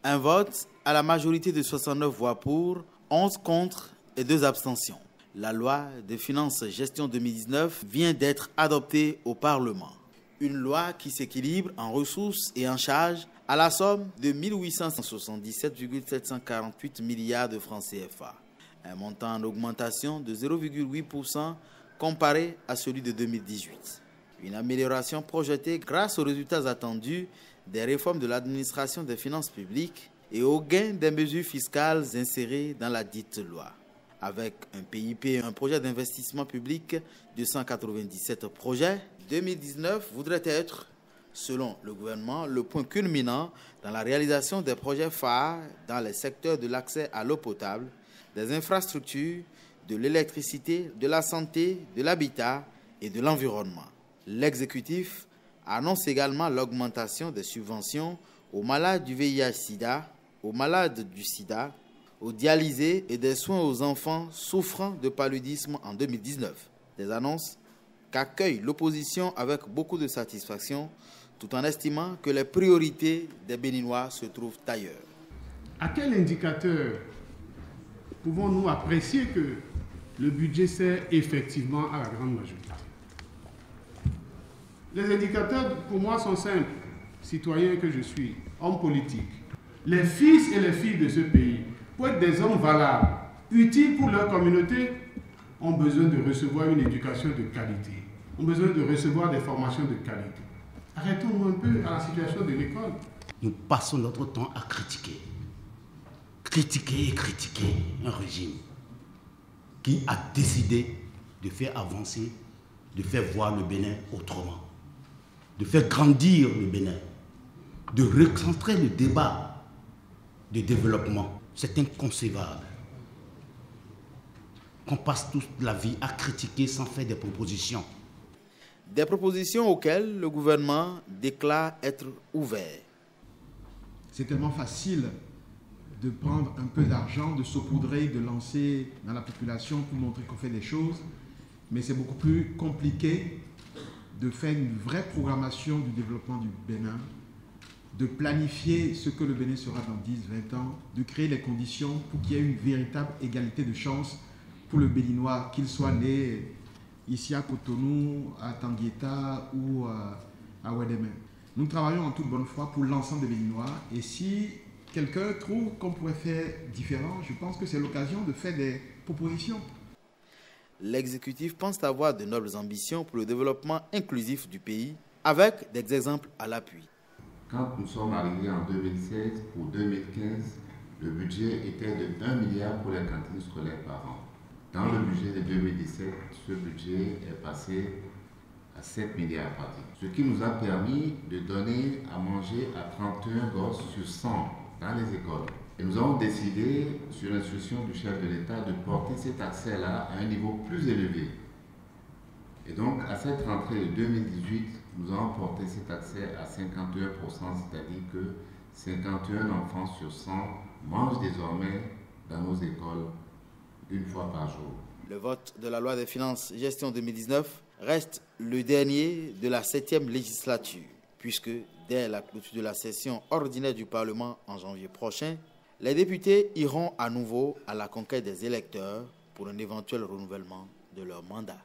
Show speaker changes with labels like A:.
A: Un vote à la majorité de 69 voix pour, 11 contre et 2 abstentions. La loi des finances gestion 2019 vient d'être adoptée au Parlement. Une loi qui s'équilibre en ressources et en charges à la somme de 1 877,748 milliards de francs CFA. Un montant en augmentation de 0,8% comparé à celui de 2018. Une amélioration projetée grâce aux résultats attendus des réformes de l'administration des finances publiques et au gain des mesures fiscales insérées dans la dite loi. Avec un PIP et un projet d'investissement public de 197 projets, 2019 voudrait être, selon le gouvernement, le point culminant dans la réalisation des projets phares dans les secteurs de l'accès à l'eau potable, des infrastructures, de l'électricité, de la santé, de l'habitat et de l'environnement. L'exécutif annonce également l'augmentation des subventions aux malades du VIH-Sida, aux malades du sida, aux dialysés et des soins aux enfants souffrant de paludisme en 2019. Des annonces qu'accueille l'opposition avec beaucoup de satisfaction, tout en estimant que les priorités des Béninois se trouvent ailleurs.
B: À quel indicateur pouvons-nous apprécier que le budget sert effectivement à la grande majorité? Les indicateurs, pour moi, sont simples. Citoyen que je suis, homme politique. Les fils et les filles de ce pays, pour être des hommes valables, utiles pour leur communauté, ont besoin de recevoir une éducation de qualité, ont besoin de recevoir des formations de qualité. Arrêtons-nous un peu à la situation de l'école.
C: Nous passons notre temps à critiquer. Critiquer et critiquer un régime qui a décidé de faire avancer, de faire voir le Bénin autrement, de faire grandir le Bénin, de recentrer le débat de développement. C'est inconcevable qu'on passe toute la vie à critiquer sans faire des propositions.
A: Des propositions auxquelles le gouvernement déclare être ouvert.
D: C'est tellement facile de prendre un peu d'argent, de saupoudrer, de lancer dans la population pour montrer qu'on fait des choses, mais c'est beaucoup plus compliqué de faire une vraie programmation du développement du Bénin, de planifier ce que le Bénin sera dans 10-20 ans, de créer les conditions pour qu'il y ait une véritable égalité de chance pour le Béninois, qu'il soit né ici à Cotonou, à Tanguieta ou à Ouédémen. Nous travaillons en toute bonne foi pour l'ensemble des Béninois et si quelqu'un trouve qu'on pourrait faire différent, je pense que c'est l'occasion de faire des propositions.
A: L'exécutif pense avoir de nobles ambitions pour le développement inclusif du pays, avec des exemples à l'appui.
E: Quand nous sommes arrivés en 2016, pour 2015, le budget était de 1 milliard pour les cantines scolaires par an. Dans le budget de 2017, ce budget est passé à 7 milliards par an. Ce qui nous a permis de donner à manger à 31 gosses sur 100 dans les écoles. Et nous avons décidé, sur l'instruction du chef de l'État, de porter cet accès-là à un niveau plus élevé. Et donc, à cette rentrée de 2018, nous avons porté cet accès à 51%, c'est-à-dire que 51 enfants sur 100 mangent désormais dans nos écoles une fois par jour.
A: Le vote de la loi des finances gestion 2019 reste le dernier de la 7e législature, puisque dès la clôture de la session ordinaire du Parlement en janvier prochain, les députés iront à nouveau à la conquête des électeurs pour un éventuel renouvellement de leur mandat.